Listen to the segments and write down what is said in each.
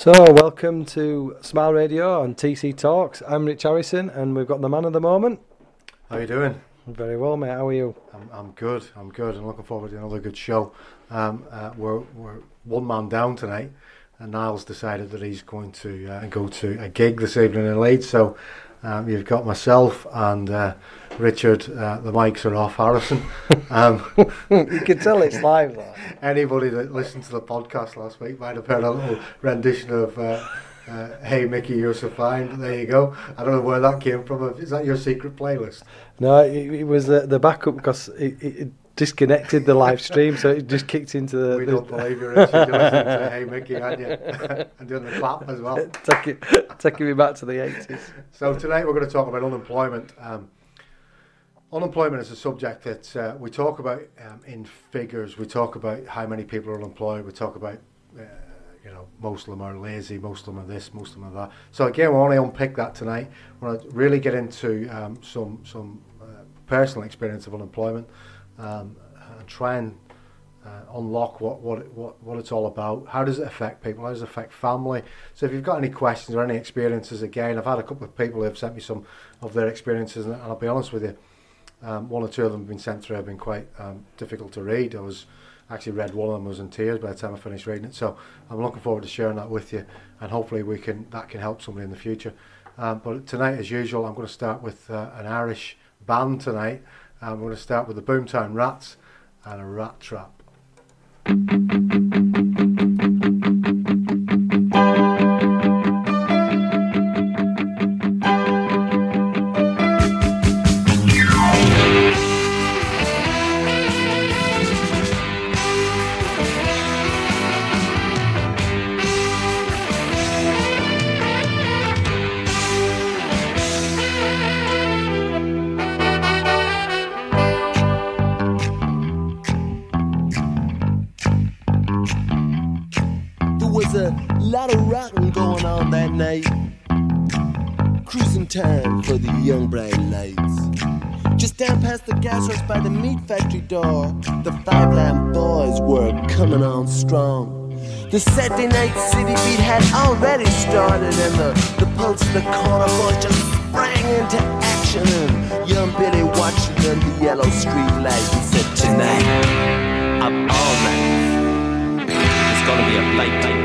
So, welcome to Smile Radio and TC Talks. I'm Rich Harrison, and we've got the man of the moment. How you doing? Very well, mate. How are you? I'm good. I'm looking forward to another good show. We're one man down tonight, and Niall's decided that he's going to go to a gig this evening in Leeds. So you've got myself and Richard. The mics are off, Harrison. You can tell it's live, though. Anybody that listened to the podcast last week might have heard a little rendition of Hey Mickey, You're So Fine. But there you go. I don't know where that came from. Is that your secret playlist? No, it was the backup because it disconnected the live stream, so it just kicked into the... We don't believe you, Richard. You're listening to Hey Mickey, aren't you? And doing the clap as well. Taking me back to the 80s. So tonight we're going to talk about unemployment. Unemployment is a subject that we talk about in figures. We talk about how many people are unemployed. We talk about, most of them are lazy, most of them are this, most of them are that. So again, we want to unpick that tonight. We want to really get into some personal experience of unemployment and try and unlock what it's all about. How does it affect people? How does it affect family? So if you've got any questions or any experiences, again, I've had a couple of people who have sent me some of their experiences, and I'll be honest with you, one or two of them have been sent through have been quite difficult to read. I was actually read one of them, I was in tears by the time I finished reading it. So I'm looking forward to sharing that with you, and hopefully that can help somebody in the future. But tonight, as usual, I'm going to start with an Irish band tonight. I'm going to start with the Boomtown Rats and a Rat Trap. Cruising time for the young bright lights. Just down past the gas works by the meat factory door, the five-line boys were coming on strong. The Saturday night city beat had already started, and the pulse of the corner boys just sprang into action. And young Billy watched it under the yellow street light and said, "Tonight, I'm all night. It's gonna be a late night."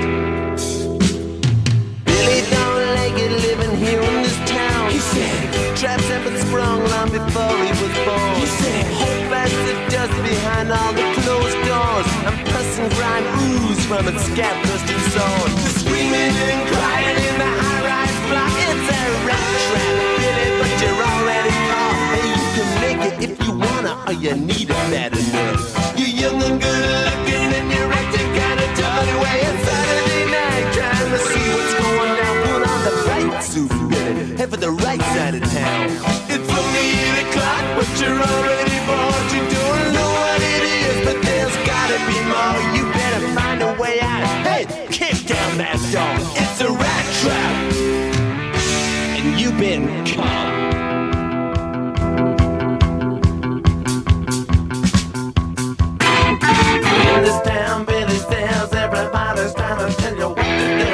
Here in this town, he said, traps have been sprung long before he was born. He said, hope as the dust behind all the closed doors, and pus and grime ooze from its scab-dusted sword. Screaming and crying in the high-rise block, it's a rat trap, Billy, but you're already caught. Hey, you can make it if you wanna, or you need it bad enough. You're young and good-looking, and you're acting kinda tough anyway. It's Saturday night, trying to see what's going down. Put on the bright suit, head for the right side of town. It's only 8 o'clock, but you're already bored. You don't know what it is, but there's gotta be more. You better find a way out. Hey, kick down that door. It's a rat trap, and you've been caught. In this town, Billy says everybody's trying to tell you what to do.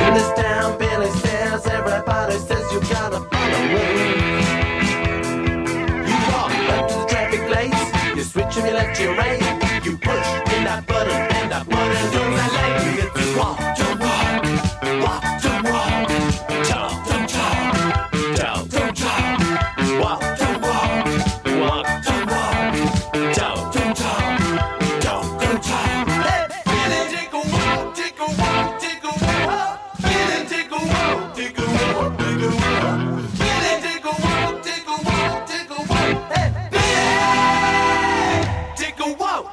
In this town, Billy says, everybody says you gotta follow rules. You walk up to the traffic lights, you switch from your left to your right, you push in that button, and that button goes that light. You get to walk to walk, walk to walk, talk to talk, talk to talk, walk to walk, walk to walk, talk to talk, talk to talk. Hey, Billy, take a walk, take a walk, take a walk. Take a walk, take a walk, take a walk. Billy, take a walk, take a walk, take a walk. Hey, Billy, take a walk,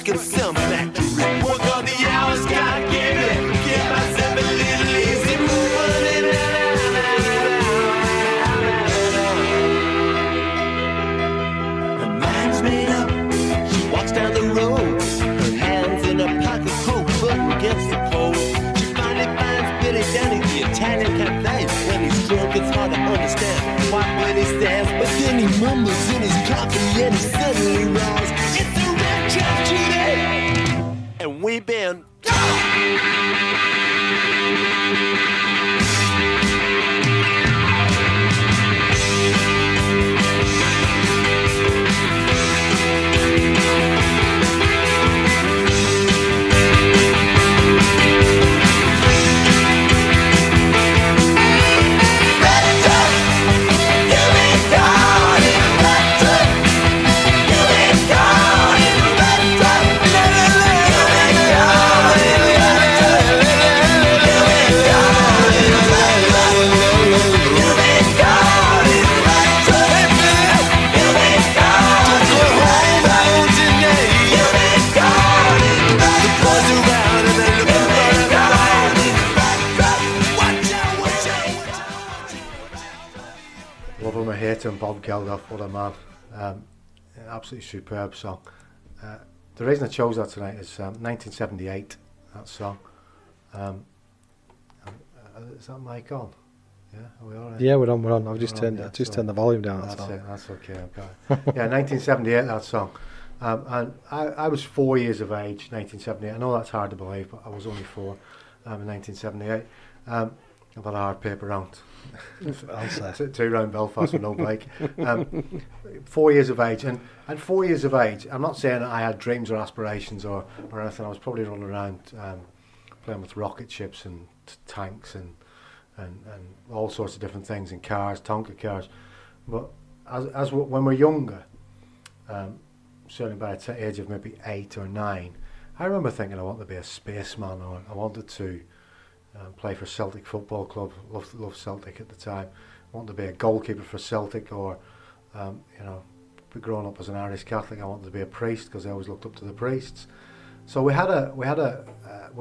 work in some factory. Work all the hours God gave me. Give myself a little easy move on it. Her mind's made up. She walks down the road. Her hands in her pocket, coat button against the pole. She finally finds Billy down at the Italian cafe. When he's drunk, it's hard to understand why when he stands, but then he mumbles in his coffee and he suddenly rises. It's a red tragedy, and we've been. Love Him or Hate Him, Bob Geldof, what a man. Absolutely superb song. The reason I chose that tonight is 1978, that song. Is that mic on? Yeah, are we all right? Yeah, we're on. I've just turned yeah, turned the volume down. That's That's all. it, that's okay, I've got it. Yeah, 1978, that song. And I was 4 years of age, 1978. I know that's hard to believe, but I was only 4 in 1978. I've had a hard paper round. I'll say. 2 round Belfast with no bike. 4 years of age, and 4 years of age, I'm not saying that I had dreams or aspirations or anything. I was probably running around playing with rocket ships and tanks and all sorts of different things, and cars, Tonka cars. But when we're younger, certainly by the age of maybe 8 or 9, I remember thinking I wanted to be a spaceman, or I wanted to play for Celtic Football Club. Loved Celtic at the time. I wanted to be a goalkeeper for Celtic, or growing up as an Irish Catholic, I wanted to be a priest because I always looked up to the priests. So we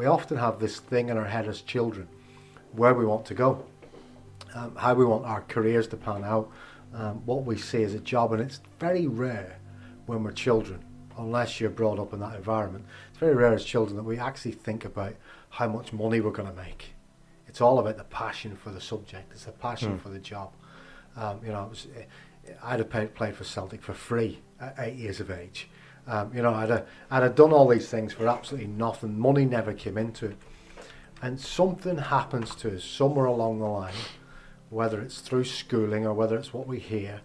often have this thing in our head as children, where we want to go, how we want our careers to pan out, what we see as a job, and it's very rare when we're children, unless you're brought up in that environment. It's very rare as children that we actually think about how much money we're going to make. It's all about the passion for the subject. It's the passion for the job. I'd have played for Celtic for free at 8 years of age. I'd have done all these things for absolutely nothing. Money never came into it. And something happens to us somewhere along the line, whether it's through schooling or whether it's what we hear,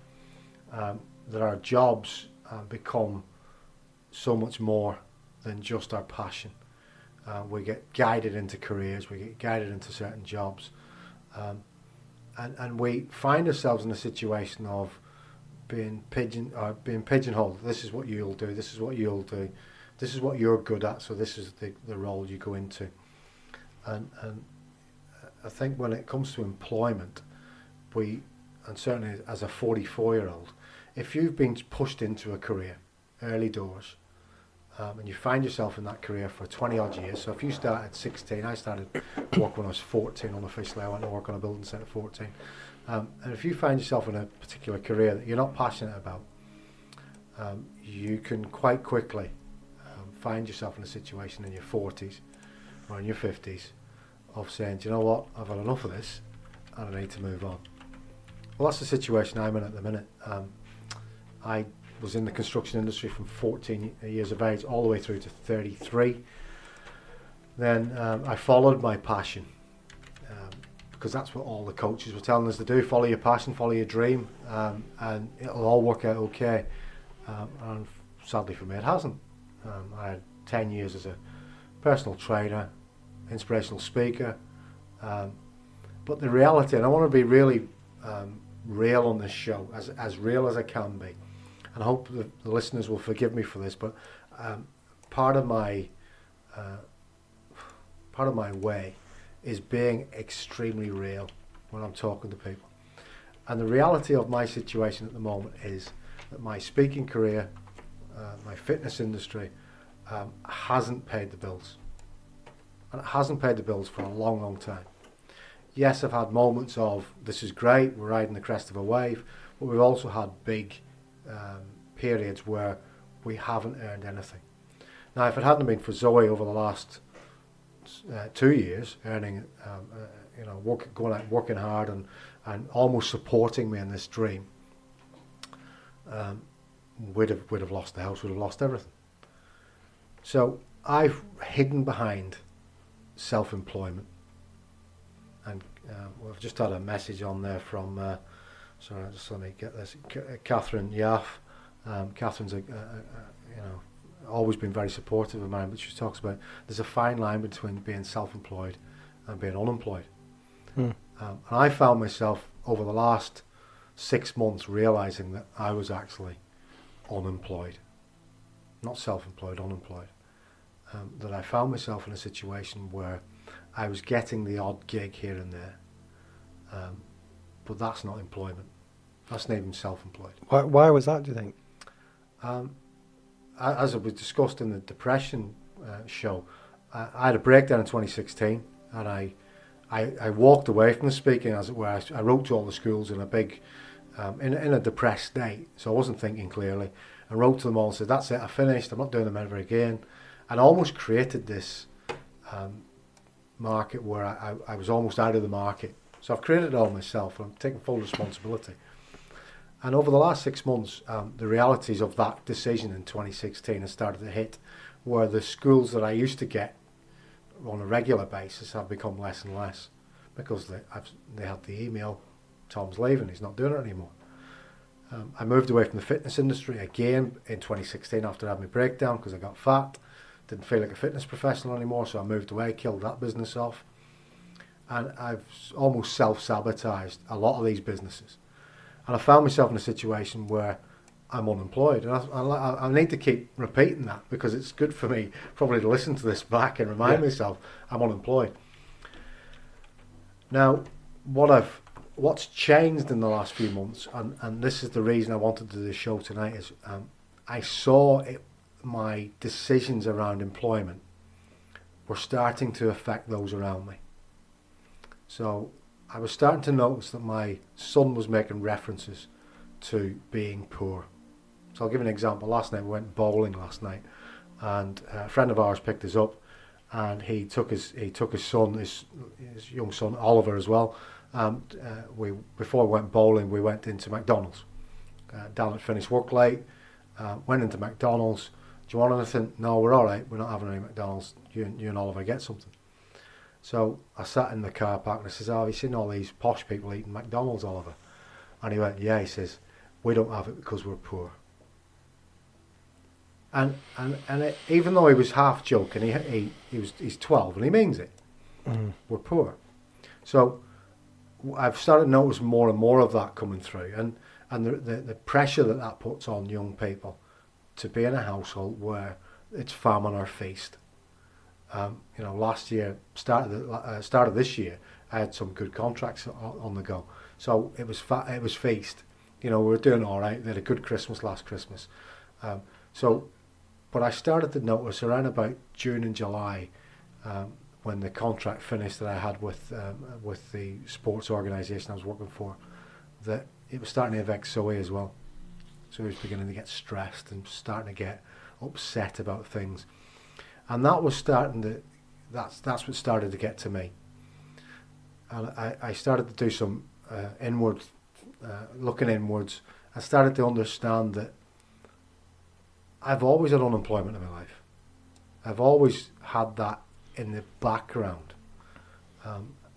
that our jobs become so much more than just our passion. We get guided into careers, we get guided into certain jobs, and we find ourselves in a situation of being pigeonholed. This is what you'll do, this is what you'll do, this is what you're good at, so this is the role you go into. And I think when it comes to employment, and certainly as a 44-year-old, if you've been pushed into a career early doors, and you find yourself in that career for 20 odd years, so if you start at 16, I started work when I was 14 unofficially. I went to work on a building site at 14, and if you find yourself in a particular career that you're not passionate about, you can quite quickly find yourself in a situation in your 40s or in your 50s of saying, do you know what, I've had enough of this and I need to move on. Well, that's the situation I'm in at the minute. I was in the construction industry from 14 years of age all the way through to 33. Then I followed my passion, because that's what all the coaches were telling us to do: follow your passion, follow your dream, and it'll all work out okay. And sadly for me, it hasn't. I had 10 years as a personal trainer, inspirational speaker, but the reality, and I want to be really real on this show, as real as I can be, and I hope the listeners will forgive me for this, but part of my way is being extremely real when I'm talking to people. And the reality of my situation at the moment is that my speaking career, my fitness industry, hasn't paid the bills. And it hasn't paid the bills for a long, long time. Yes, I've had moments of, this is great, we're riding the crest of a wave, but we've also had big periods where we haven't earned anything. Now, if it hadn't been for Zoe over the last 2 years, earning, going out, working hard and almost supporting me in this dream, we'd have lost the house, we'd have lost everything. So I've hidden behind self-employment, and we've just had a message on there from sorry, just let me get this, Catherine Yaff. Catherine's always been very supportive of mine, but she talks about there's a fine line between being self-employed and being unemployed. And I found myself over the last 6 months realizing that I was actually unemployed, not self-employed, unemployed. That I found myself in a situation where I was getting the odd gig here and there, but that's not employment. That's not even self-employed. Why was that, do you think? As it was discussed in the depression show, I had a breakdown in 2016, and I walked away from the speaking, as it were. I wrote to all the schools in a big, in a depressed state, so I wasn't thinking clearly. I wrote to them all and said, that's it, I finished, I'm not doing them ever again. And I almost created this market where I was almost out of the market. So I've created it all myself, and I'm taking full responsibility. And over the last 6 months, the realities of that decision in 2016 have started to hit, where the schools that I used to get on a regular basis have become less and less, because they had the email, Tom's leaving, he's not doing it anymore. I moved away from the fitness industry again in 2016 after having my breakdown, because I got fat, didn't feel like a fitness professional anymore, so I moved away, killed that business off. And I've almost self-sabotaged a lot of these businesses. And I found myself in a situation where I'm unemployed. And I need to keep repeating that, because it's good for me probably to listen to this back and remind myself I'm unemployed. Now, what's changed in the last few months, and this is the reason I wanted to do this show tonight, is I saw my decisions around employment were starting to affect those around me. So I was starting to notice that my son was making references to being poor. So I'll give an example. Last night we went bowling last night, and a friend of ours picked us up, and he took his son, his young son Oliver as well. Before we went bowling, we went into McDonald's. Dan had finished work late, went into McDonald's. Do you want anything? No, we're all right. We're not having any McDonald's. You and Oliver get something. So I sat in the car park and I says, have you seen all these posh people eating McDonald's, Oliver? And he went, yeah. He says, we don't have it because we're poor. And even though he was half joking, he's 12 and he means it. We're poor. So I've started to notice more and more of that coming through, and the pressure that puts on young people to be in a household where it's famine or feast. Last year, start of this year, I had some good contracts on the go. So it was feast. We were doing all right. We had a good Christmas last Christmas. But I started to notice around about June and July, when the contract finished that I had with the sports organisation I was working for, that it was starting to affect Zoe as well. So he was beginning to get stressed and starting to get upset about things. And that was that's what started to get to me. And I started to do some looking inwards. I started to understand that I've always had unemployment in my life. I've always had that in the background.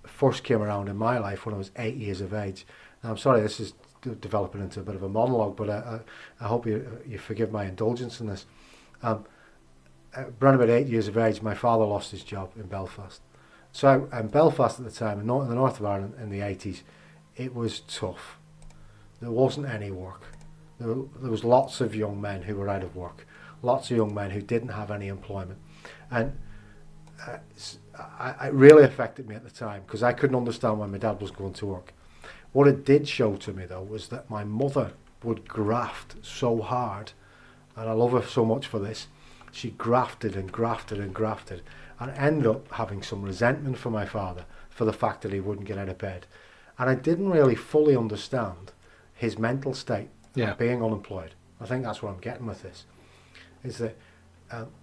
First came around in my life when I was 8 years of age. Now, I'm sorry, this is developing into a bit of a monologue, but I hope you forgive my indulgence in this. Around about 8 years of age, my father lost his job in Belfast. So in Belfast at the time, in the north of Ireland in the 80s, it was tough. There wasn't any work. There was lots of young men who were out of work, lots of young men who didn't have any employment. And it really affected me at the time, because I couldn't understand why my dad was going to work. What it did show to me, though, was that my mother would graft so hard, and I love her so much for this, She grafted and grafted and grafted, and ended up having some resentment for my father for the fact that he wouldn't get out of bed. And I didn't really fully understand his mental state being unemployed. I think that's what I'm getting with this, is that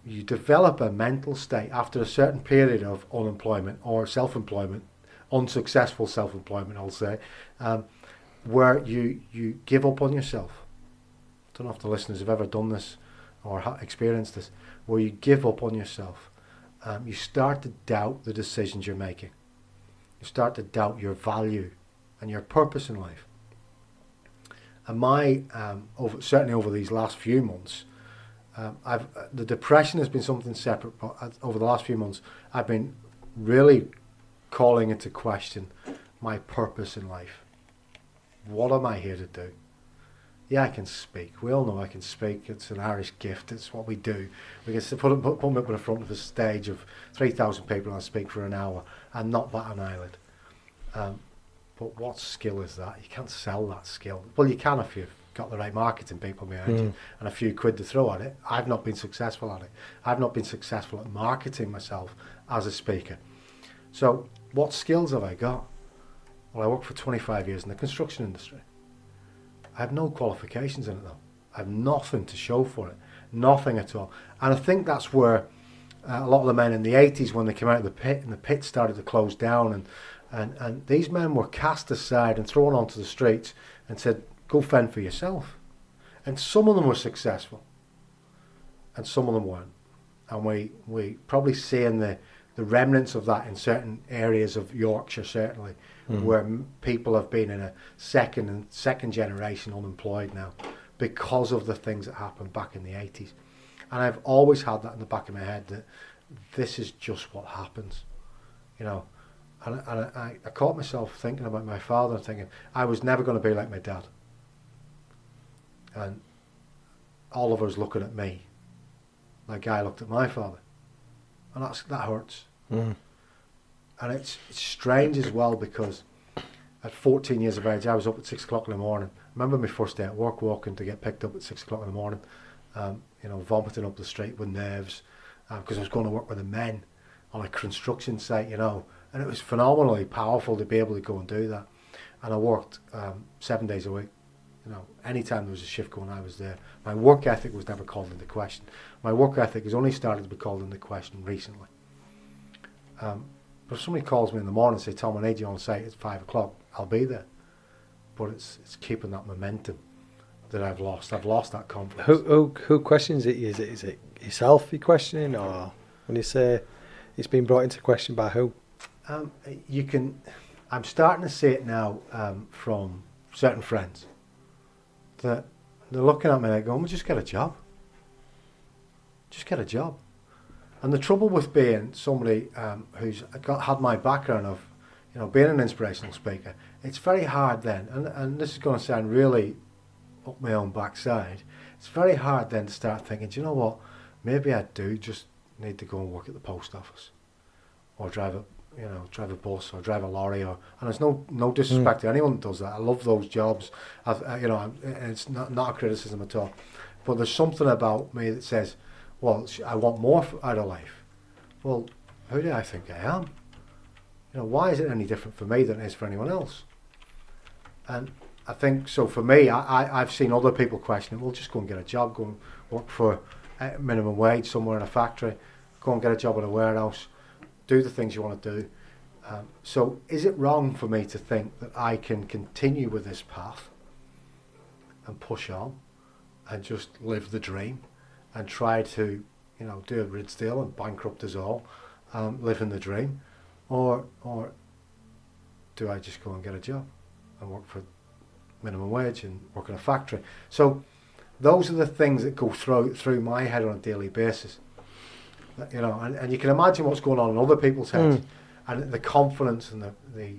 you develop a mental state after a certain period of unemployment or self-employment, unsuccessful self-employment, I'll say, where you give up on yourself. I don't know if the listeners have ever done this or experienced this, where you give up on yourself. You start to doubt the decisions you're making. You start to doubt your value and your purpose in life. And certainly over these last few months, the depression has been something separate, but over the last few months, I've been really calling into question my purpose in life. What am I here to do? Yeah, I can speak. We all know I can speak. It's an Irish gift. It's what we do. We can put me up in front of a stage of 3,000 people and I speak for an hour and not bat an eyelid. But what skill is that? You can't sell that skill. Well, you can if you've got the right marketing people behind you and a few quid to throw at it. I've not been successful at it. I've not been successful at marketing myself as a speaker. So what skills have I got? Well, I worked for 25 years in the construction industry. I have no qualifications in it though. I have nothing to show for it. Nothing at all. And I think that's where a lot of the men in the 80s, when they came out of the pit and the pit started to close down, and these men were cast aside and thrown onto the streets and said, go fend for yourself. And some of them were successful and some of them weren't. And we probably seeing the remnants of that in certain areas of Yorkshire, certainly, where people have been in a second generation unemployed now because of the things that happened back in the 80s. And I've always had that in the back of my head, that this is just what happens, you know. And I caught myself thinking about my father and thinking, I was never going to be like my dad. And Oliver's looking at me. That guy looked at my father. And that hurts. And it's strange as well, because at 14 years of age, I was up at 6 o'clock in the morning. I remember my first day at work, walking to get picked up at 6 o'clock in the morning, you know, vomiting up the street with nerves, because I was going to work with the men on a construction site, you know, and it was phenomenally powerful to be able to go and do that. And I worked 7 days a week. You know, anytime there was a shift going, I was there. My work ethic was never called into question. My work ethic has only started to be called into question recently. But if somebody calls me in the morning and says, Tom, I need you on site at 5 o'clock, I'll be there. But it's keeping that momentum that I've lost. I've lost that confidence. Who questions it? Is it yourself you're questioning, or when you say it's been brought into question, by who? I'm starting to see it now from certain friends, that they're looking at me like going, well, just get a job. Just get a job. And the trouble with being somebody who's had my background of, you know, being an inspirational speaker, it's very hard then, and this is going to sound really up my own backside, it's very hard then to start thinking, do you know what, maybe I do just need to go and work at the post office, or drive a bus, or drive a lorry, and there's no disrespect to anyone that does that. I love those jobs. You know, it's not a criticism at all, but there's something about me that says, well, I want more out of life. Well, who do I think I am? You know, why is it any different for me than it is for anyone else? And I think, so for me, I've seen other people question, well, just go and get a job, go and work for minimum wage somewhere in a factory, go and get a job in a warehouse, do the things you want to do. So is it wrong for me to think that I can continue with this path and push on and just live the dream and try to, you know, do a Ridsdale and bankrupt us all, living the dream, or do I just go and get a job and work for minimum wage and work in a factory? So those are the things that go through my head on a daily basis. You know, and you can imagine what's going on in other people's heads, and the confidence and the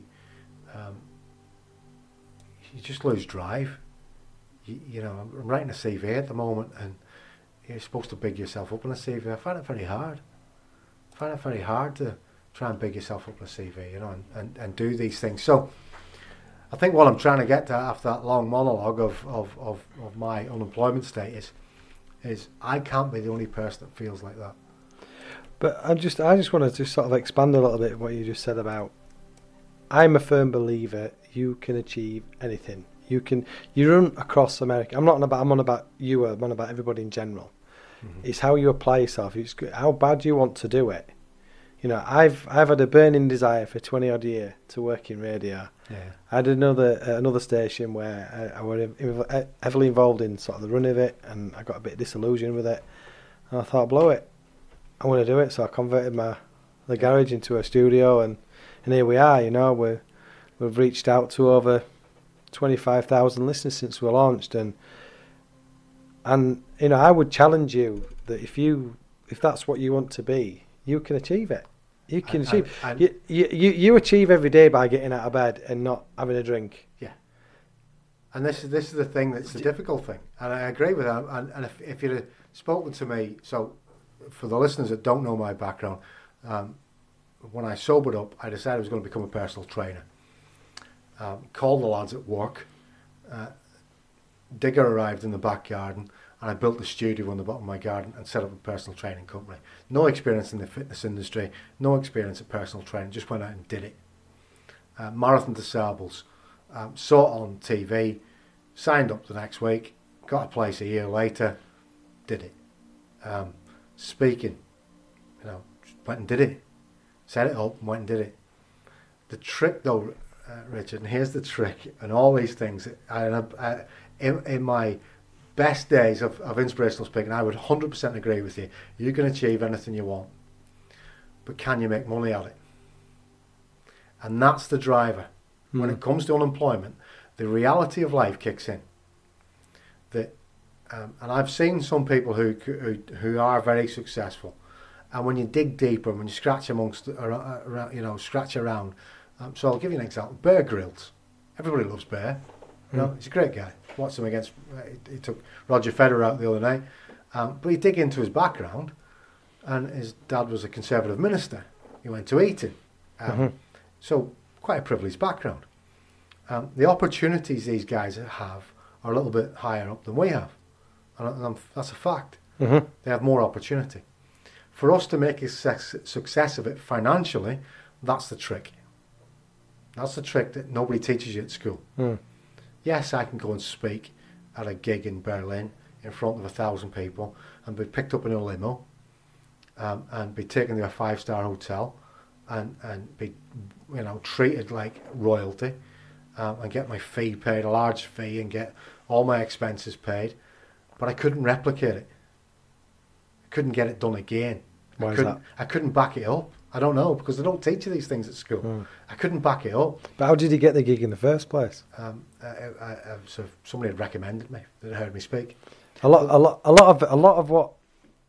you just lose drive. You know, I'm writing a CV at the moment, and you're supposed to big yourself up in a CV. I find it very hard. I find it very hard to try and big yourself up in a CV, you know, and do these things. So I think what I'm trying to get to after that long monologue of my unemployment status is I can't be the only person that feels like that. But I just want to sort of expand a little bit what you just said about. I'm a firm believer you can achieve anything. You run across America. I'm on about you. I'm on about everybody in general. Mm-hmm. It's how you apply yourself. It's how bad you want to do it. You know, I've had a burning desire for 20 odd years to work in radio. Yeah. I had another station where I was heavily involved in sort of the run of it, and I got a bit disillusioned with it. And I thought, blow it, I want to do it. So I converted the garage into a studio, and here we are. You know, we've reached out to over 25,000 listeners since we launched, and you know, I would challenge you that if that's what you want to be, you can achieve it. You can achieve. You achieve every day by getting out of bed and not having a drink. Yeah. And this is the thing that's the difficult thing, and I agree with that. And if you'd have spoken to me, so for the listeners that don't know my background, when I sobered up, I decided I was going to become a personal trainer. Called the lads at work. Digger arrived in the back garden, and I built a studio on the bottom of my garden and set up a personal training company. No experience in the fitness industry, no experience in personal training, just went out and did it. Marathon Disables, saw it on TV, signed up the next week, got a place a year later, did it. Speaking, you know, went and did it. Set it up and went and did it. The trick though, Richard, and here's the trick, and all these things, in my best days of inspirational speaking, I would 100% agree with you. You can achieve anything you want, but can you make money at it? And that's the driver. When it comes to unemployment, the reality of life kicks in. That, and I've seen some people who are very successful, and when you dig deeper, when you scratch scratch around. So I'll give you an example. Bear Grylls. Everybody loves Bear. You know, he's a great guy. Watched him against. He took Roger Federer out the other night. But you dig into his background, and his dad was a Conservative minister. He went to Eton. So quite a privileged background. The opportunities these guys have are a little bit higher up than we have. And that's a fact. They have more opportunity. For us to make a success of it financially, that's the trick. That's the trick that nobody teaches you at school. Yes, I can go and speak at a gig in Berlin in front of 1,000 people and be picked up in a limo and be taken to a 5-star hotel and be, you know, treated like royalty and get my fee paid, a large fee, and get all my expenses paid. But I couldn't replicate it. I couldn't get it done again. Why is that? I couldn't back it up. I don't know, because they don't teach you these things at school. I couldn't back it up. But how did he get the gig in the first place? So somebody had recommended me, that heard me speak. A lot of what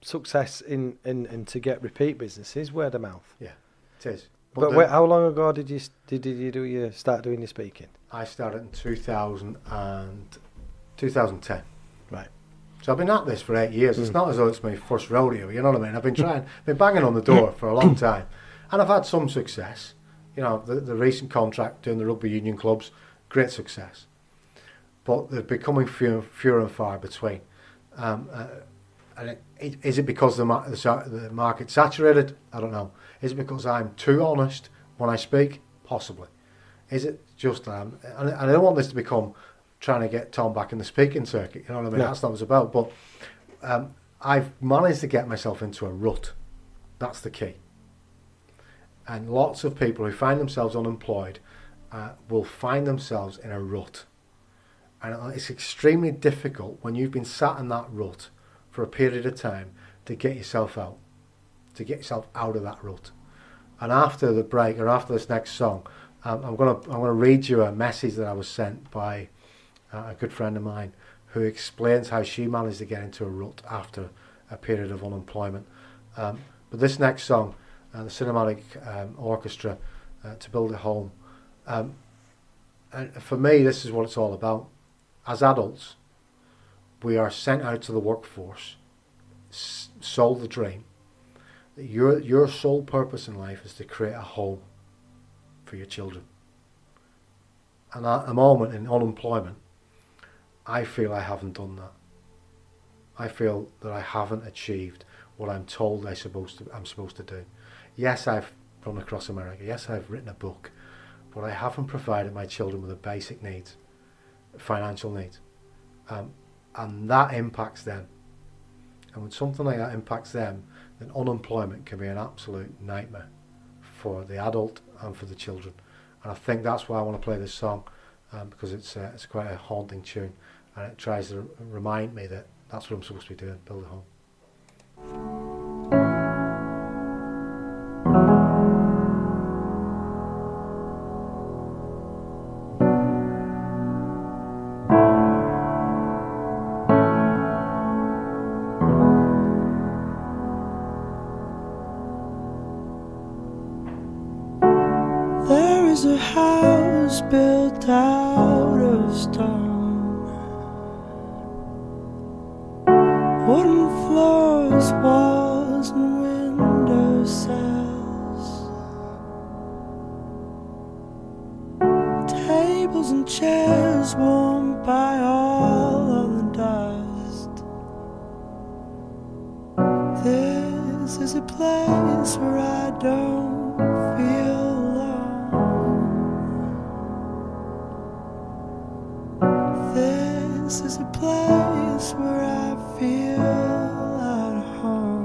success in to get repeat business is word of mouth. Yeah, it is. But how long ago did you start doing your speaking? I started in 2010. Right. So I've been at this for 8 years. It's not as though it's my first rodeo, you know what I mean? I've been banging on the door for a long time. And I've had some success. You know, the recent contract doing the rugby union clubs, great success. But they're becoming fewer and far between. Is it because the market's saturated? I don't know. Is it because I'm too honest when I speak? Possibly. Is it just and I don't want this to become trying to get Tom back in the speaking circuit, you know what I mean? No. That's not what it's about. But I've managed to get myself into a rut. That's the key. And lots of people who find themselves unemployed will find themselves in a rut. And it's extremely difficult when you've been sat in that rut for a period of time to get yourself out of that rut. And after the break, or after this next song, I'm gonna read you a message that I was sent by a good friend of mine who explains how she managed to get into a rut after a period of unemployment. But this next song, the Cinematic Orchestra, To Build a Home, and for me this is what it's all about. As adults, we are sent out to the workforce, sold the dream, that your sole purpose in life is to create a home for your children. And at the moment in unemployment, I feel I haven't done that. I feel that I haven't achieved what I'm told I'm supposed to do. Yes, I've run across America. Yes, I've written a book, but I haven't provided my children with the basic needs, financial needs, and that impacts them. And when something like that impacts them, then unemployment can be an absolute nightmare for the adult and for the children. And I think that's why I want to play this song, because it's quite a haunting tune, and it tries to remind me that that's what I'm supposed to be doing, build a home. There is a house built out of stone, wooden floors, walls and window sills, tables and chairs warmed by all of the dust. This is a place where I don't feel this is a place where I feel at home.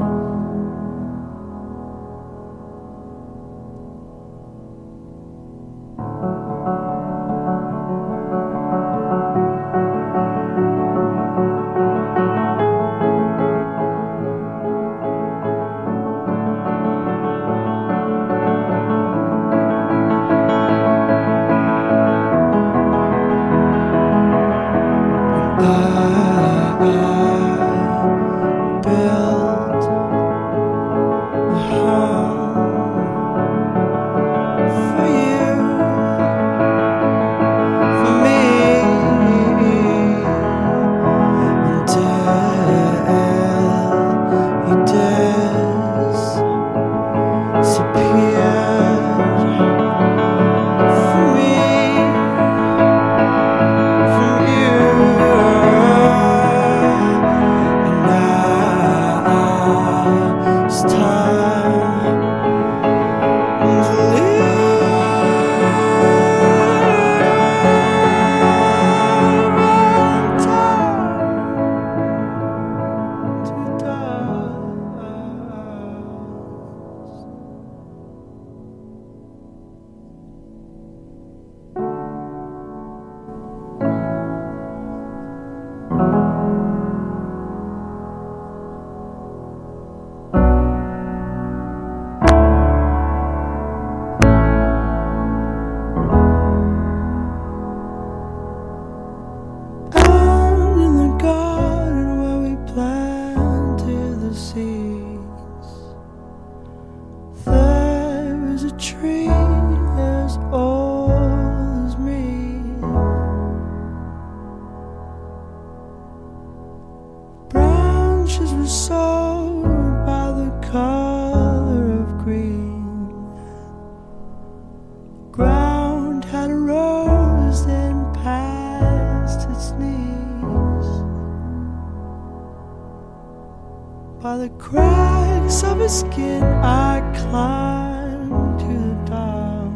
By the cracks of his skin I climbed to the dawn.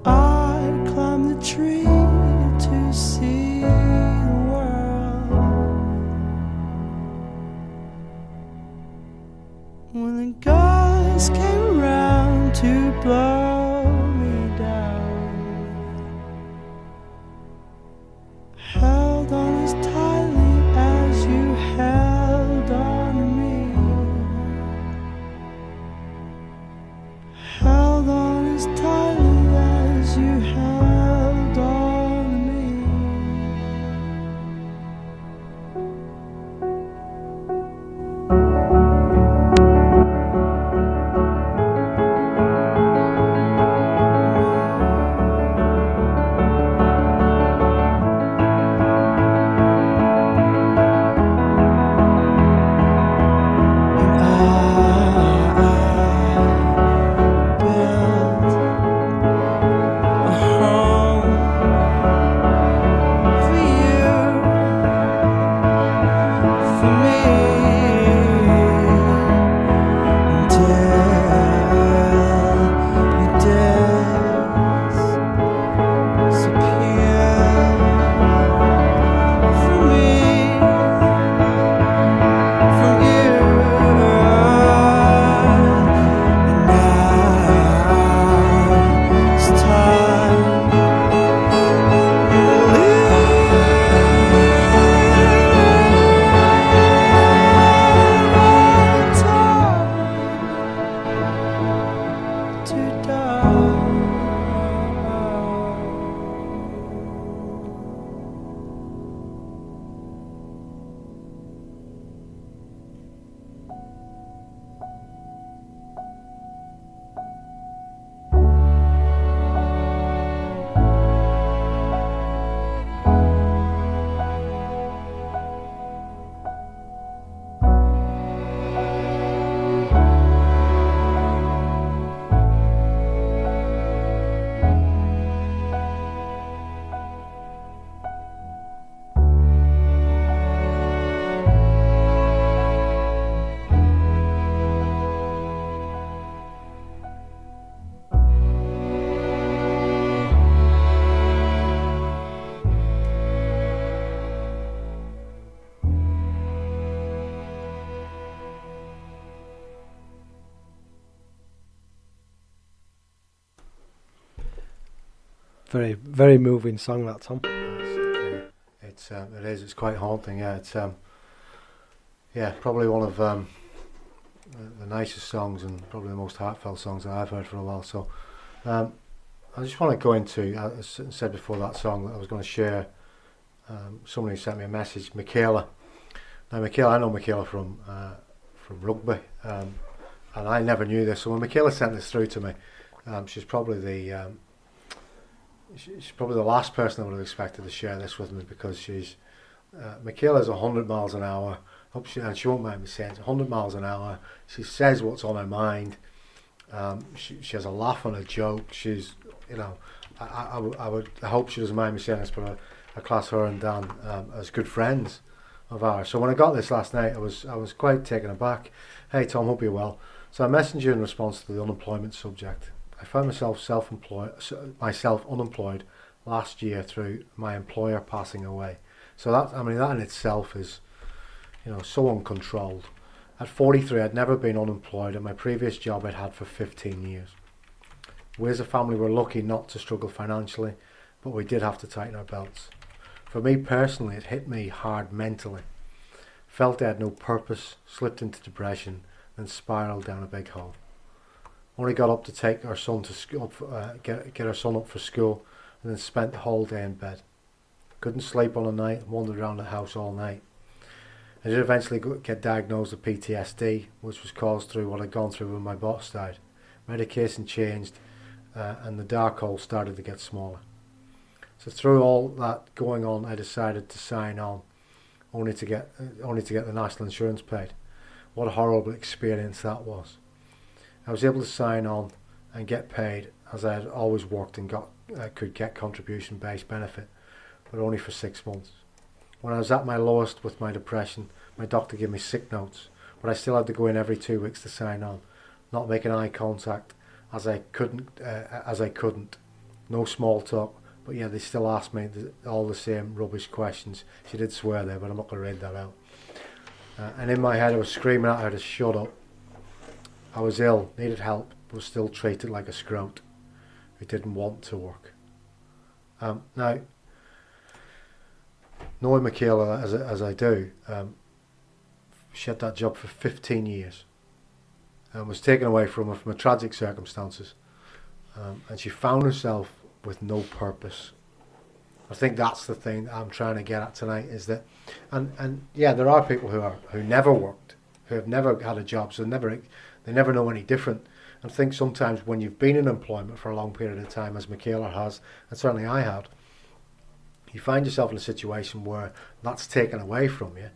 I climbed the tree to see the world. When the gusts came around to blow me down, held on as tightly as you held on to me. Held on as tightly as you held on. Very, very moving song, that, Tom. It is. It's quite haunting. Yeah, it's probably one of the nicest songs and probably the most heartfelt songs that I've heard for a while. So, I just want to go into, as I said before, that song that I was going to share. Somebody sent me a message, Michaela. Now, Michaela, I know Michaela from rugby, and I never knew this. So when Michaela sent this through to me, she's probably the last person I would have expected to share this with me, because Michaela's 100 miles an hour. And she won't mind me saying it's 100 miles an hour. She says what's on her mind. She has a laugh and a joke. She's, I hope she doesn't mind me saying this, but I class her and Dan as good friends of ours. So when I got this last night, I was quite taken aback. Hey Tom, hope you're well. So I messaged you in response to the unemployment subject. I found myself unemployed last year through my employer passing away. So that in itself is, so uncontrolled. At 43, I'd never been unemployed, and my previous job I'd had for 15 years. We as a family were lucky not to struggle financially, but we did have to tighten our belts. For me personally, it hit me hard mentally. Felt I had no purpose, slipped into depression, and spiraled down a big hole. Only got up to take our son to school, get our son up for school, and then spent the whole day in bed. Couldn't sleep on a night and wandered around the house all night. I did eventually get diagnosed with PTSD, which was caused through what I'd gone through when my boss died. Medication changed, and the dark hole started to get smaller. So through all that going on, I decided to sign on, only to get the national insurance paid. What a horrible experience that was. I was able to sign on and get paid, as I had always worked and could get contribution-based benefit, but only for 6 months. When I was at my lowest with my depression, my doctor gave me sick notes, but I still had to go in every 2 weeks to sign on, not making eye contact as I couldn't. No small talk, but yeah, they still asked me all the same rubbish questions. She did swear there, but I'm not going to read that out. And in my head I was screaming at her to shut up. I was ill, needed help, but was still treated like a scrote who didn't want to work. Now, knowing Michaela as I do, she had that job for 15 years and was taken away from her from tragic circumstances, and she found herself with no purpose. I think that's the thing that I'm trying to get at tonight, is that, and yeah, there are people who never worked, who have never had a job, so they never know any different. And I think sometimes when you've been in employment for a long period of time, as Michaela has, and certainly I had, you find yourself in a situation where that's taken away from you,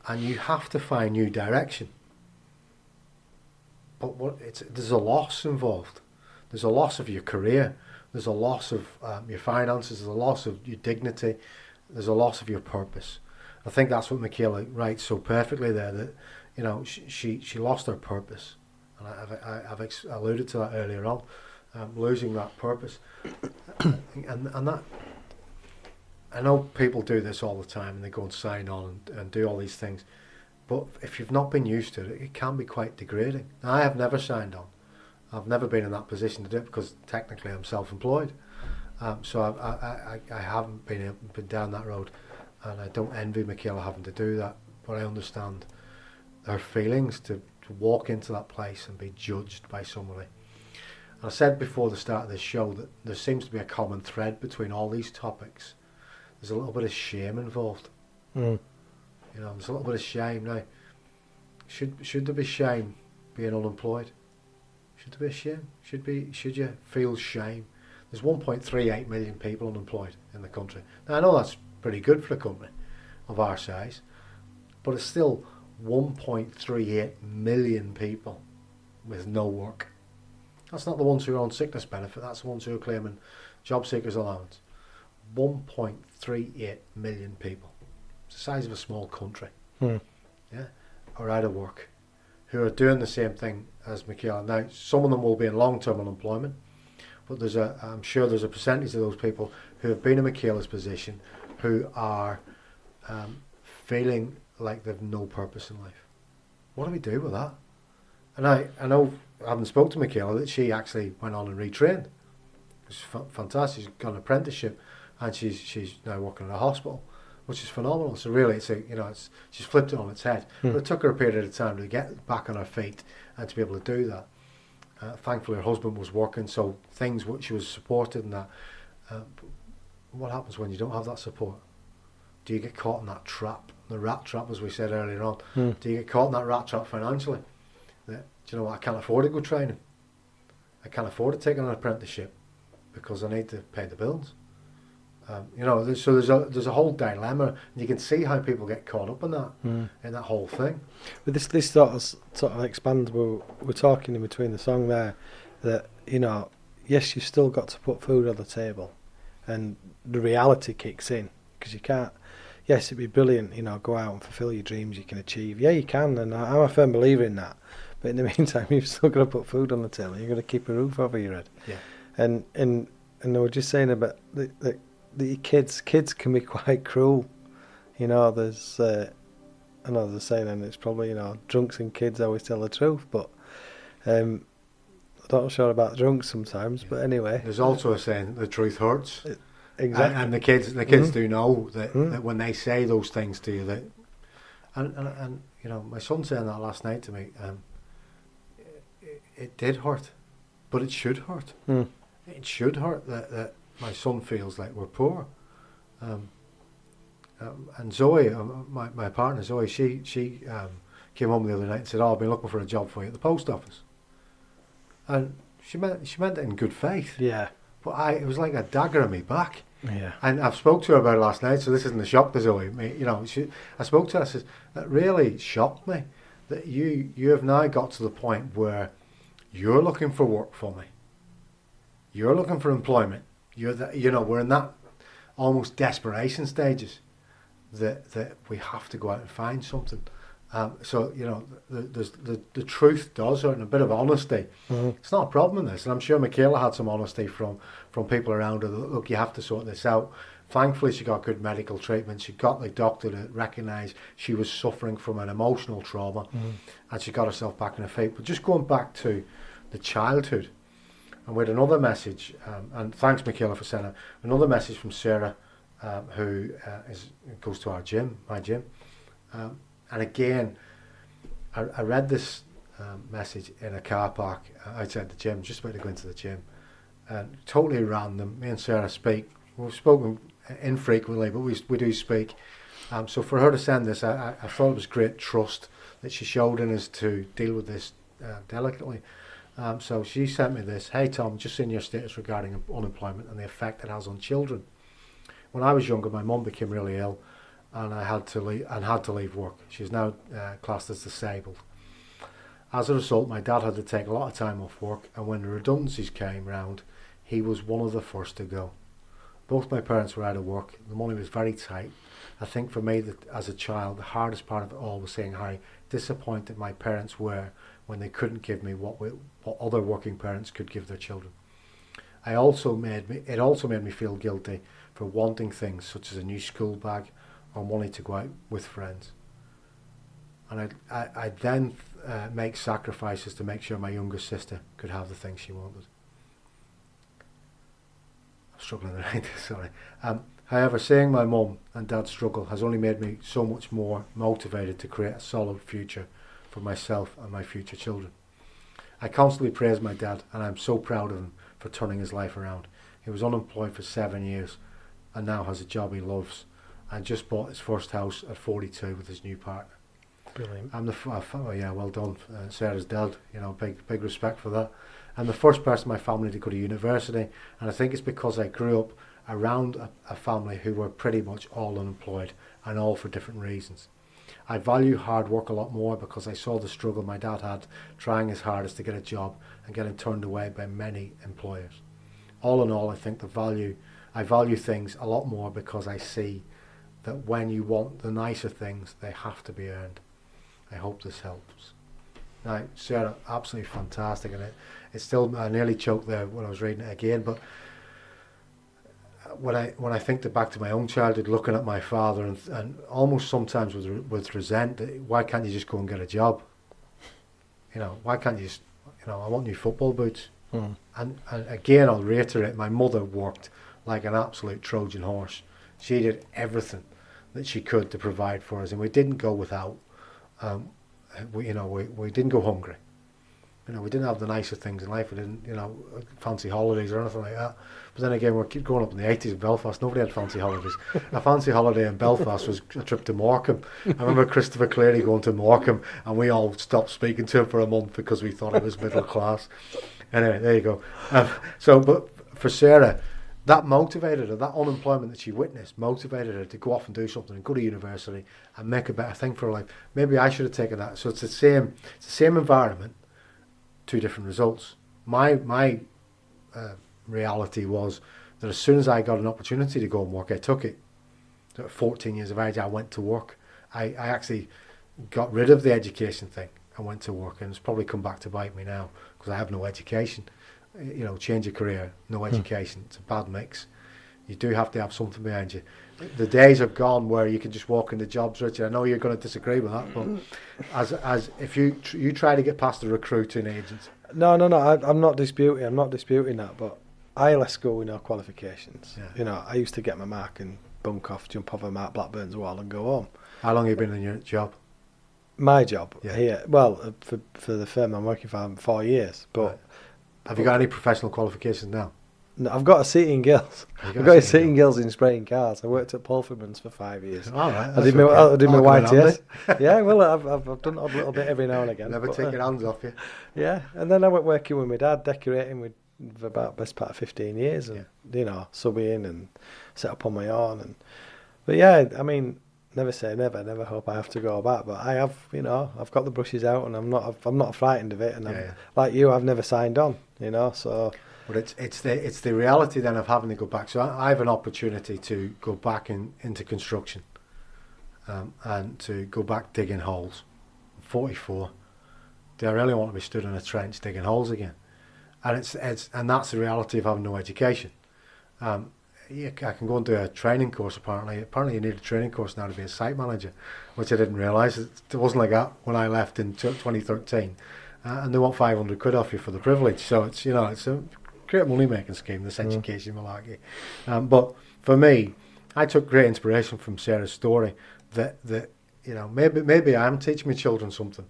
and you have to find new direction. But there's a loss involved. There's a loss of your career. There's a loss of your finances. There's a loss of your dignity. There's a loss of your purpose. I think that's what Michaela writes so perfectly there. That she lost her purpose, and I've alluded to that earlier on, losing that purpose, and that. I know people do this all the time, and they go and sign on and do all these things, but if you've not been used to it, it can be quite degrading. Now, I have never signed on. I've never been in that position to do it, because technically I'm self-employed. So I haven't been down that road, and I don't envy Michaela having to do that, but I understand her feelings to walk into that place and be judged by somebody. And I said before the start of this show that there seems to be a common thread between all these topics. There's a little bit of shame involved. There's a little bit of shame. Now, should there be shame being unemployed? Should there be a shame? Should you feel shame? There's 1.38 million people unemployed in the country. Now, I know that's pretty good for a company of our size, but it's still 1.38 million people with no work. That's not the ones who are on sickness benefit. That's the ones who are claiming job seekers allowance. 1.38 million people. It's the size of a small country. Yeah, are out of work, who are doing the same thing as Michaela. Now, some of them will be in long-term unemployment, but I'm sure there's a percentage of those people who have been in Michaela's position who are feeling like they've no purpose in life. What do we do with that? And I know, having spoke to Michaela, that she actually went on and retrained It's fantastic. She's got an apprenticeship, and she's now working in a hospital, which is phenomenal. So really, she's flipped it on its head. But it took her a period of time to get back on her feet and to be able to do that. Thankfully, her husband was working, so she was supported in that. What happens when you don't have that support? Do you get caught in that trap, the rat trap, as we said earlier on? Do you get caught in that rat trap financially? That, do you know what? I can't afford to go training. I can't afford to take on an apprenticeship because I need to pay the bills. So there's a whole dilemma, and you can see how people get caught up in that whole thing. But this sort of expands. We're talking in between the song there that yes, you've still got to put food on the table, and the reality kicks in because you can't. Yes, it'd be brilliant, go out and fulfil your dreams. You can achieve. Yeah, you can, and I'm a firm believer in that. But in the meantime, you've still got to put food on the table. You've got to keep a roof over your head. Yeah. And they were just saying about the kids can be quite cruel. There's I know there's a saying, and it's probably drunks and kids always tell the truth, but I'm not sure about drunks sometimes. But anyway, there's also a saying, the truth hurts. Exactly. And the kids do know that when they say those things to you, that and my son saying that last night to me, it did hurt, but it should hurt. It should hurt that my son feels like we're poor. And Zoe, my partner Zoe, she came home the other night and said, I've been looking for a job for you at the post office. And she meant it in good faith. Yeah. But it was like a dagger in my back. Yeah. And I've spoke to her about it last night, so this isn't a shock to Zoe. I spoke to her, I said, that really shocked me, that you have now got to the point where you're looking for work for me. You're looking for employment. We're in that almost desperation stages that we have to go out and find something. So the truth does hurt, and a bit of honesty. It's not a problem in this, and I'm sure Michaela had some honesty from people around her. That, look, you have to sort this out. Thankfully, she got good medical treatment. She got the doctor to recognise she was suffering from an emotional trauma, and she got herself back on her feet. But just going back to the childhood, and with another message, and thanks Michaela for sending another message from Sarah, who goes to my gym. And again, I read this message in a car park outside the gym, just about to go into the gym, and totally random. Me and Sarah speak. We've spoken infrequently, but we do speak. So for her to send this, I thought it was great trust that she showed in us to deal with this delicately. So she sent me this. Hey Tom, just seen your status regarding unemployment and the effect it has on children. When I was younger, my mum became really ill, and I had to leave work. She's now classed as disabled. As a result, my dad had to take a lot of time off work, and when the redundancies came round, he was one of the first to go. Both my parents were out of work. The money was very tight. I think for me, that as a child, the hardest part of it all was seeing how disappointed my parents were when they couldn't give me what other working parents could give their children. It also made me feel guilty for wanting things such as a new school bag or wanting to go out with friends. And I'd then make sacrifices to make sure my younger sister could have the things she wanted. I'm struggling to write this, sorry. However, seeing my mum and dad struggle has only made me so much more motivated to create a solid future for myself and my future children. I constantly praise my dad, and I'm so proud of him for turning his life around. He was unemployed for 7 years and now has a job he loves, and just bought his first house at 42 with his new partner. Brilliant. Yeah, well done, Sarah's dad. Big respect for that. I'm the first person in my family to go to university, and I think it's because I grew up around a family who were pretty much all unemployed, and all for different reasons. I value hard work a lot more because I saw the struggle my dad had trying his hardest to get a job and getting turned away by many employers. All in all, I think I value things a lot more because I see that when you want the nicer things, they have to be earned. I hope this helps. Now, Sarah, absolutely fantastic, and it's still, I nearly choked there when I was reading it again, but when I think back to my own childhood, looking at my father, and almost sometimes with resent, why can't you just go and get a job? Why can't you just, I want new football boots. And again, I'll reiterate, my mother worked like an absolute Trojan horse. She did everything that she could to provide for us, and we didn't go without. We didn't go hungry. We didn't have the nicer things in life. We didn't, fancy holidays or anything like that. But then again, we're growing up in the 80s in Belfast. Nobody had fancy holidays. A fancy holiday in Belfast was a trip to Morecambe. I remember Christopher Cleary going to Morecambe, and we all stopped speaking to him for a month because we thought he was middle class. Anyway, there you go. But for Sarah, that motivated her. That unemployment that she witnessed motivated her to go off and do something and go to university and make a better thing for her life. Maybe I should have taken that. So it's the same environment, two different results. My reality was that as soon as I got an opportunity to go and work, I took it. At 14 years of age, I went to work. I actually got rid of the education thing and went to work, and it's probably come back to bite me now because I have no education. Change your career, no education. It's a bad mix. You do have to have something behind you. The days have gone where you can just walk into jobs, Richard. I know you're going to disagree with that, but as if you try to get past the recruiting agents. No, I'm not disputing. I'm not disputing that, but I left school with no qualifications. Yeah. I used to get my mark and bunk off, jump over Mark Blackburn's wall and go home. How long have you been in your job? My job Yeah. here, well, for the firm I'm working for, 4 years, but. Right. Have you got any professional qualifications now? No, I've got a seating gills. I've got a seating gills in spraying cars. I worked at Pulferman's for 5 years. All right. I did my YTS. Yeah, well, I've done it a little bit every now and again. Never take your hands off you. Yeah, and then I went working with my dad, decorating for about best part of 15 years, and subbing and set up on my own. But yeah, I mean, never say never. Never hope I have to go back. But I have, I've got the brushes out, and I'm not frightened of it. And like you, I've never signed on. So. But it's the reality then of having to go back. So I have an opportunity to go back into construction, and to go back digging holes. I'm 44. Do I really want to be stood in a trench digging holes again? And and that's the reality of having no education. I can go and do a training course. Apparently you need a training course now to be a site manager, which I didn't realise. It wasn't like that when I left in 2013. And they want 500 quid off you for the privilege. So it's a great money making scheme, this education malarkey. But for me, I took great inspiration from Sarah's story that maybe I'm teaching my children something.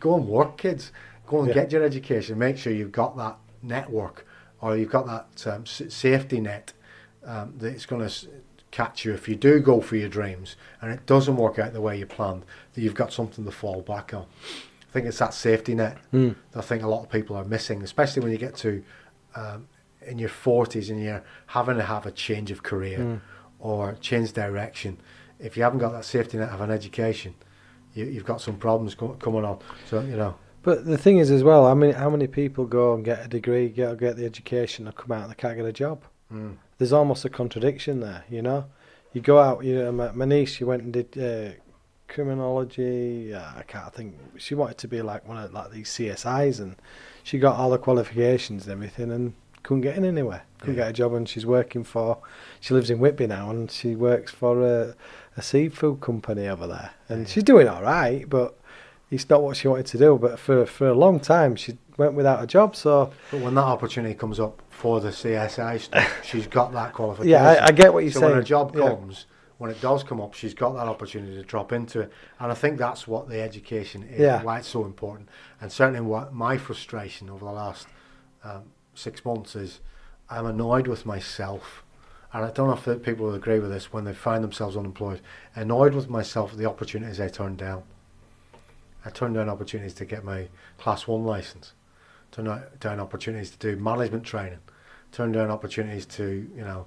Go and work, kids. Go and get your education. Make sure you've got that network, or you've got that safety net that's going to catch you if you do go for your dreams and it doesn't work out the way you planned, that you've got something to fall back on. I think it's that safety net that I think a lot of people are missing, especially when you get to in your 40s and you're having to have a change of career or change direction. If you haven't got that safety net of an education, you've got some problems coming on. So, But the thing is as well, how many people go and get a degree, get the education, and come out and they can't get a job? There's almost a contradiction there, You go out, my niece, she went and did criminology. I can't think. She wanted to be like one of these CSIs, and she got all the qualifications and everything, and couldn't get in anywhere. Couldn't get a job, and she lives in Whitby now, and she works for a seafood company over there, and she's doing all right, but it's not what she wanted to do. But for a long time, she went without a job. So, but when that opportunity comes up for the CSI stuff, she's got that qualification. Yeah, I get what you're saying. So when a job comes. When it does come up, she's got that opportunity to drop into it. And I think that's what the education is, why it's so important. And certainly what my frustration over the last 6 months is, I'm annoyed with myself. And I don't know if people will agree with this when they find themselves unemployed. Annoyed with myself at the opportunities I turned down. I turned down opportunities to get my Class 1 licence. Turned down opportunities to do management training. Turned down opportunities to,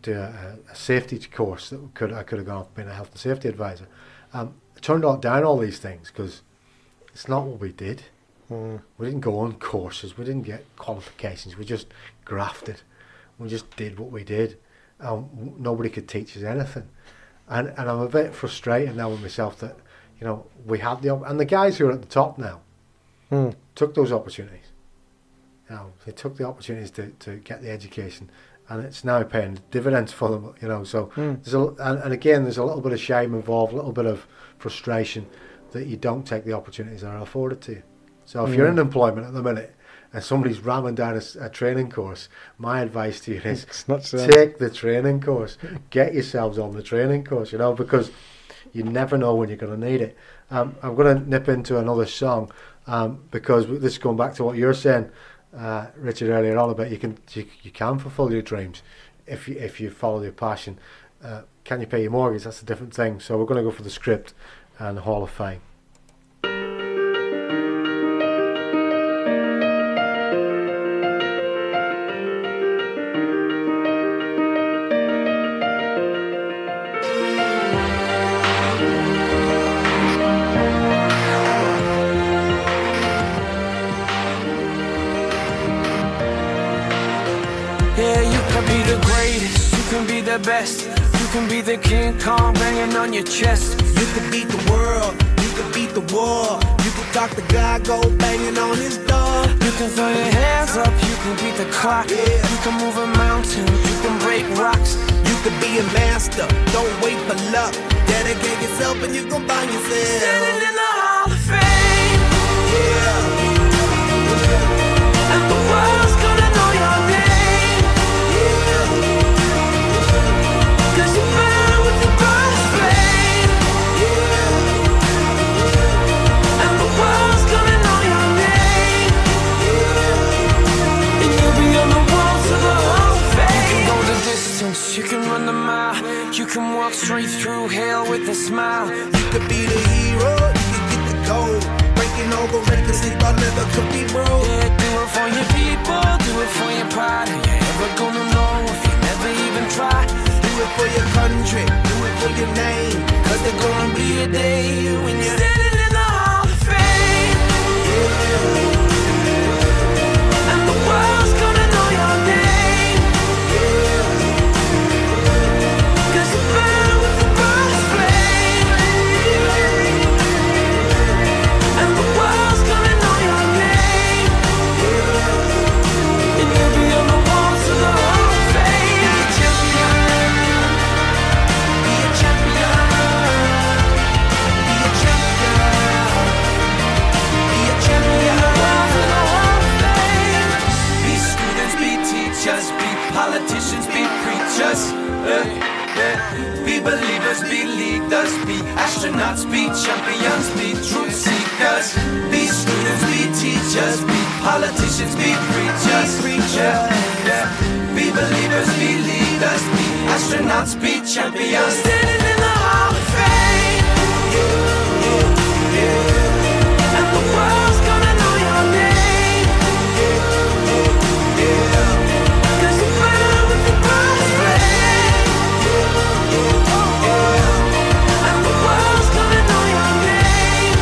do a safety course that I could have gone off being a health and safety advisor. I turned down all these things because it's not what we did. We didn't go on courses. We didn't get qualifications. We just grafted. We just did what we did. Nobody could teach us anything. And I'm a bit frustrated now with myself that we had and the guys who are at the top now took those opportunities. They took the opportunities to get the education. And it's now paying dividends for them, So and again, there's a little bit of shame involved, a little bit of frustration that you don't take the opportunities that are afforded to you. So if you're in employment at the minute and somebody's ramming down a training course, my advice to you is It's not so. take the training course. Get yourselves on the training course, you know, because you never know when you're going to need it. I'm going to nip into another song because this is going back to what you're saying, Richard, earlier on about you can fulfill your dreams if you follow your passion. Can you pay your mortgage? That's a different thing. So we're going to go for the script and Hall of Fame. Yeah, you can be the greatest, you can be the best, you can be the King Kong banging on your chest. You can beat the world, you can beat the war. You can talk to God, go banging on his door. You can throw your hands up, you can beat the clock. You can move a mountain, you can break rocks. You can be a master, don't wait for luck. Dedicate yourself and you gon' find yourself. Standing in the Hall of Fame, Yeah, and the world's gonna know your name. Cause you burn with the brightest flame, and the world's gonna know your name. And you'll be on the walls of the Hall of Fame. You can go the distance, you can run the mile, you can walk straight through hell with a smile. you could be the hero, you can get the gold. Breaking over records they thought never could be broke. Yeah, do it for your people, do it for your pride. Are you ever gonna know if you never even try? Do it for your country, do it for your name. Cause there's gonna be a day when you're standing in the Hall of Fame, and the world's gonna know your name. Cause you burn with the brightest flame, and the world's gonna know your name. And you'll be on the walls of the Hall of Fame. Be a champion, be a champion, be a champion, be a champion. Walls of the Hall of Fame. Be students, be teachers, be politicians, be preachers. Be believers, be leaders, be astronauts, be champions, be truth seekers. Be students, be teachers, be politicians, be preachers. Be believers, be leaders, be astronauts, be champions. Standing in the Hall of Fame, and the world's gonna know your name. Cause you burn with the brightest flame, and the world's gonna know your name.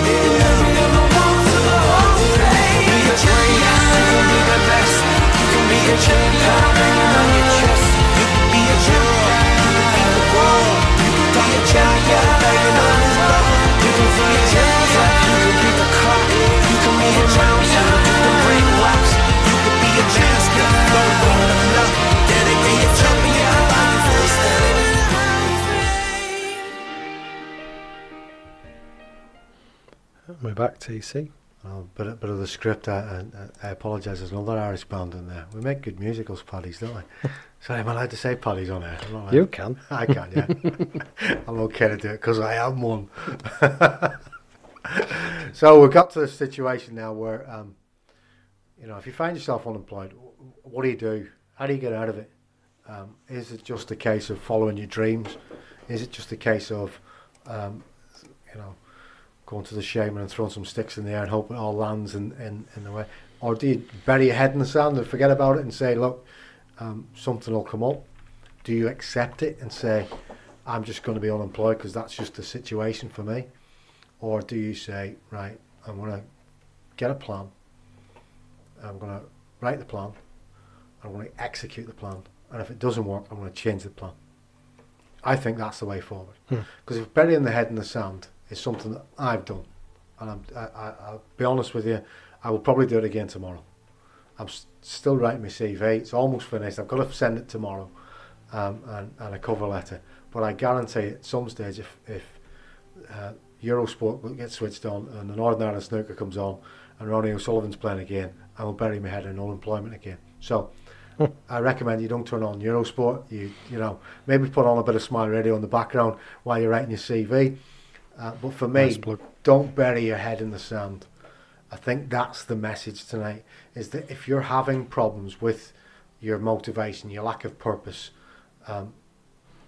And you'll be on the walls of the Hall of Fame. Be a champion, you can be the best, you can be a champion banging on your chest. You can be a champion, you can beat the world. You can talk to champion, banging on his door. You can throw your hands up, you can beat the clock. You can move a mountain, you can break rocks. You can be a master, don't wait for luck. Dedicate yourself and you can find yourself. Standing in the Hall of Fame. We're back, TC. Oh, bit of the script. I apologise. There's another Irish band in there. We make good musicals, Paddies, don't we? Sorry, am I allowed to say Paddies on air? I'm not allowed. You can. I can, yeah. I'm okay to do it because I am one. So we've got to the situation now where, you know, if you find yourself unemployed, what do you do? How do you get out of it? Is it just a case of following your dreams? Is it just a case of, you know, going to the shaman and throwing some sticks in the air and hoping it all lands in the way? Or do you bury your head in the sand and forget about it and say, look, something will come up? Do you accept it and say, I'm just going to be unemployed because that's just the situation for me? Or do you say, right, I'm going to get a plan, I'm going to write the plan, I'm going to execute the plan, and if it doesn't work, I'm going to change the plan? I think that's the way forward. Because if burying the head in the sand is something that I've done, and I'll be honest with you, I will probably do it again tomorrow. I'm still writing my CV, it's almost finished, I've got to send it tomorrow, and a cover letter. But I guarantee at some stage, if Eurosport gets switched on and the Northern Ireland snooker comes on and Ronnie O'Sullivan's playing again, I will bury my head in unemployment again. So I recommend you don't turn on Eurosport. You know, maybe put on a bit of Smile Radio in the background while you're writing your CV. But for me, don't bury your head in the sand. I think that's the message tonight, is that if you're having problems with your motivation, your lack of purpose,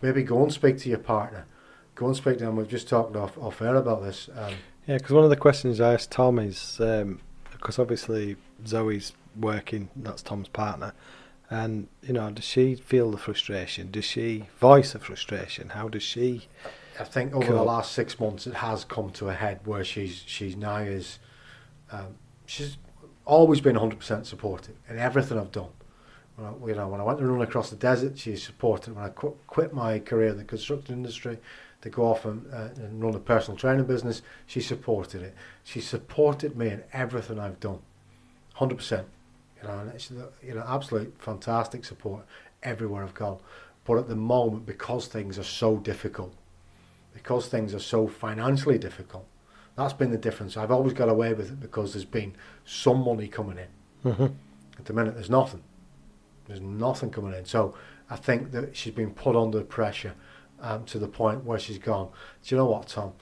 maybe go and speak to your partner. Go and speak to them. We've just talked off air about this. Yeah, because one of the questions I asked Tom is, because obviously Zoe's working, that's Tom's partner, and, you know, does she feel the frustration? Does she voice the frustration? How does she... I think over the last 6 months it has come to a head where she's now is... she's always been 100% supportive in everything I've done. When I went to run across the desert, she supported. When I quit my career in the construction industry to go off and run a personal training business, she supported it. She supported me in everything I've done, 100%. And it's, absolute fantastic support everywhere I've gone. But at the moment, because things are so difficult, because things are so financially difficult, that's been the difference. I've always got away with it because there's been some money coming in. Mm-hmm. At the minute, there's nothing. There's nothing coming in. So I think that she's been put under pressure to the point where she's gone, do you know what, Tom?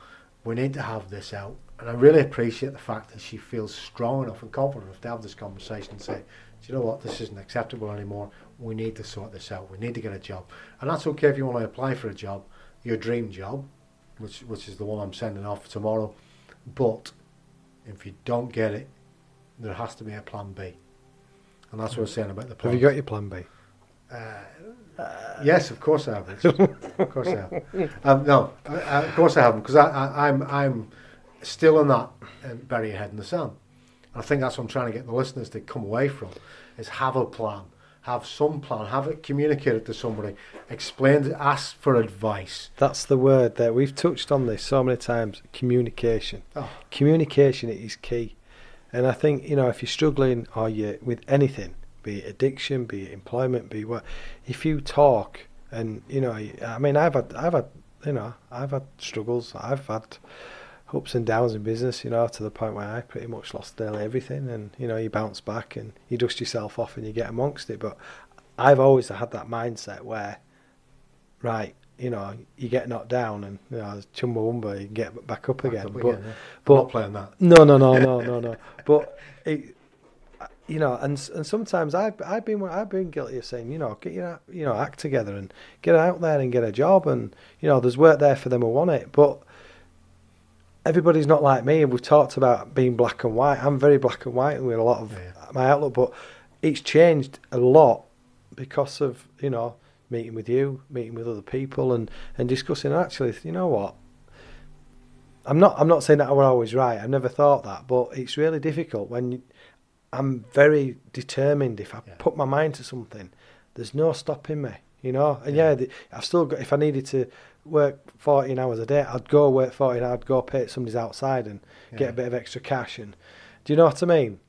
We need to have this out. And I really appreciate the fact that she feels strong enough and confident enough to have this conversation and say, do you know what, this isn't acceptable anymore. We need to sort this out. We need to get a job. And that's okay if you want to apply for a job, your dream job, which is the one I'm sending off tomorrow. But if you don't get it, there has to be a plan B. And that's what I'm saying about the plan. Have you got your plan B? Yes, of course I have. Of course I have. No, of course I haven't, because I'm still in that bury your head in the sand. And I think that's what I'm trying to get the listeners to come away from, is have a plan, have some plan, have it communicated to somebody, explain it, ask for advice. That's the word there. We've touched on this so many times, communication. Oh. Communication is key. And I think, if you're struggling or you with anything, be it addiction, be it employment, be what, if you talk and, I mean, I've had struggles, I've had ups and downs in business, to the point where I pretty much lost nearly everything, and, you bounce back and you dust yourself off and you get amongst it. But I've always had that mindset where, right, you get knocked down and, it's Chumbawamba, you get back up again. But I'm not playing that. No. But it, and sometimes I've been guilty of saying, get your act together and get out there and get a job, and there's work there for them who want it. But everybody's not like me, and we've talked about being black and white. I'm very black and white with a lot of my outlook, but it's changed a lot because of meeting with you, meeting with other people, and discussing. Actually, you know what? I'm not saying that I was always right. I never thought that, but it's really difficult when I'm very determined. If I put my mind to something, there's no stopping me. And I've still got. If I needed to work 14 hours a day, I'd go work 14 hours. I'd go pay at somebody's outside and get a bit of extra cash. And do you know what I mean?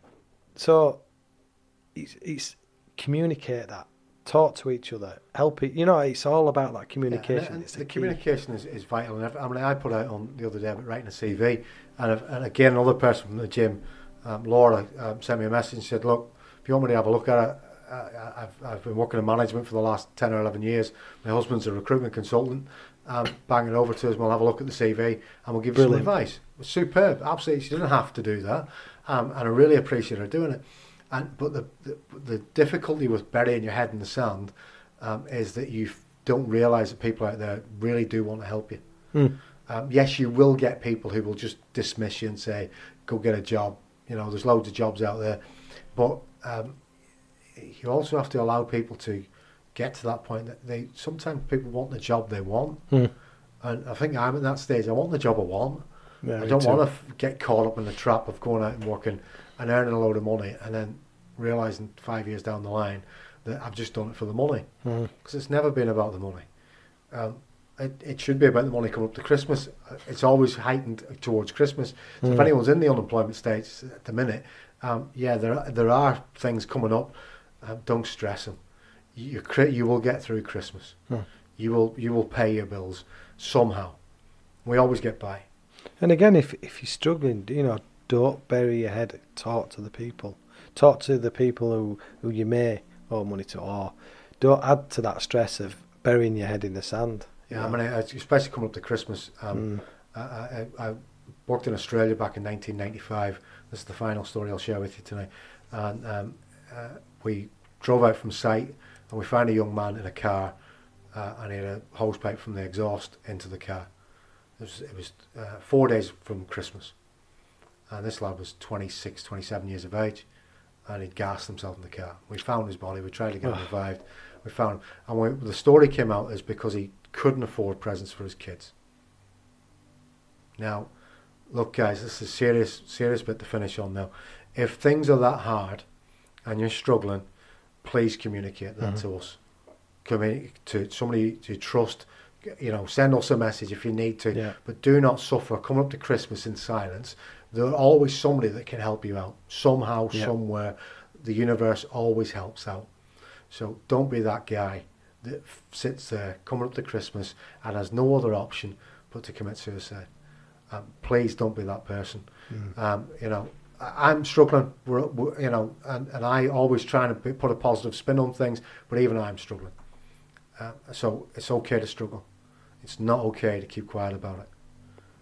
So it's communicate that. Talk to each other, help it. It's all about that communication. And the communication is vital. And I mean, I put out on the other day about writing a CV, and again, another person from the gym, Laura, sent me a message and said, "Look, if you want me to have a look at it, I've been working in management for the last 10 or 11 years. My husband's a recruitment consultant. Bang it over to us. We'll have a look at the CV and we'll give you some advice." It was superb. Absolutely, she didn't have to do that, and I really appreciate her doing it. But the difficulty with burying your head in the sand is that you don't realise that people out there really do want to help you. Yes, you will get people who will just dismiss you and say, "Go get a job." There's loads of jobs out there, but you also have to allow people to get to that point that sometimes people want the job they want, and I think I'm at that stage. I want the job I want. I don't want to get caught up in the trap of going out and working and earning a load of money and then realising 5 years down the line that I've just done it for the money, because it's never been about the money. It should be about the money coming up to Christmas. It's always heightened towards Christmas. So if anyone's in the unemployment stage at the minute, there are things coming up. Don't stress them. You will get through Christmas. You will pay your bills somehow. We always get by. And again, if you're struggling, don't bury your head. Talk to the people. Talk to the people who you may owe money to, or don't add to that stress of burying your head in the sand. Yeah, I mean, especially coming up to Christmas. I worked in Australia back in 1995. This is the final story I'll share with you tonight. And we drove out from site, and we found a young man in a car, and he had a hose pipe from the exhaust into the car. It was 4 days from Christmas, and this lad was 26, 27 years of age, and he'd gassed himself in the car. We found his body. We tried to get him revived. We found him, and the story came out is because he couldn't afford presents for his kids. Now, look, guys, this is a serious bit to finish on now. If things are that hard and you're struggling, please communicate that to us. To somebody you trust. You know, send us a message if you need to, but do not suffer. Coming up to Christmas in silence. There's always somebody that can help you out. Somehow, somewhere, the universe always helps out. So don't be that guy that sits there coming up to Christmas and has no other option but to commit suicide. Please don't be that person. You know, I'm struggling, you know, and I always trying to put a positive spin on things, but even I'm struggling. So it's okay to struggle. It's not okay to keep quiet about it.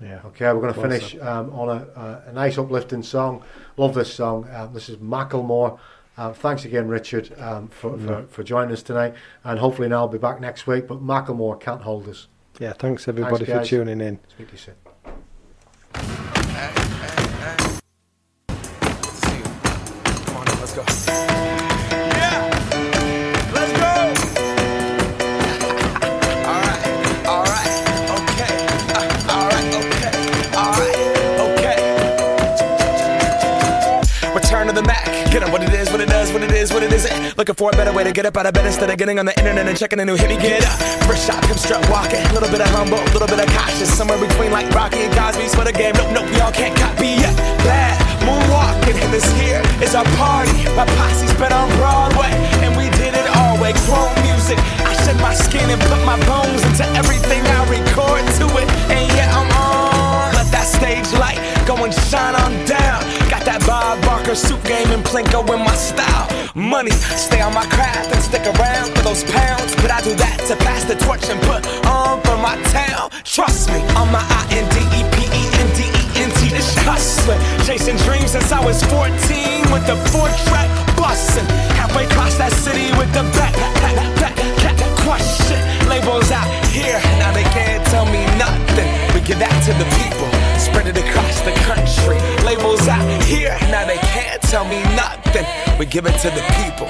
Yeah. Okay, we're going to finish on a nice uplifting song. Love this song. This is Macklemore. Thanks again, Richard, for joining us tonight. And hopefully now I'll be back next week. But Macklemore, Can't Hold Us. Yeah, thanks everybody for tuning in. Speak to you soon. See you. Come on, let's go. Yeah, let's go. All right, okay. All right, okay. Return to the Mac. Get up what it is, what it does, what it is, what it isn't. Looking for a better way to get up out of bed instead of getting on the internet and checking a new hit. Me get up. First shot, come strut walking. A little bit of humble, a little bit of cautious. Somewhere between like Rocky and Cosby's for the game. Nope, we all can't copy yet. Bad moonwalking, and this here is our party. My posse's been on Broadway, and we did it all way. Grown music. I shed my skin and put my bones into everything I record to it. And yeah, I'm on. Let that stage light go and shine on down. Got that Bob Barker suit game and Plinko in my style. Money, stay on my craft and stick around for those pounds. But I do that to pass the torch and put on for my town. Trust me, on my INDEPENDENT. This hustling, chasing dreams since I was 14 with the 4-track bustin'. Halfway across that city with the back question. Labels out here, now they can't tell me nothing. We give that to the people, spread it across the country. Labels out here, now they can't tell me nothing. We give it to the people.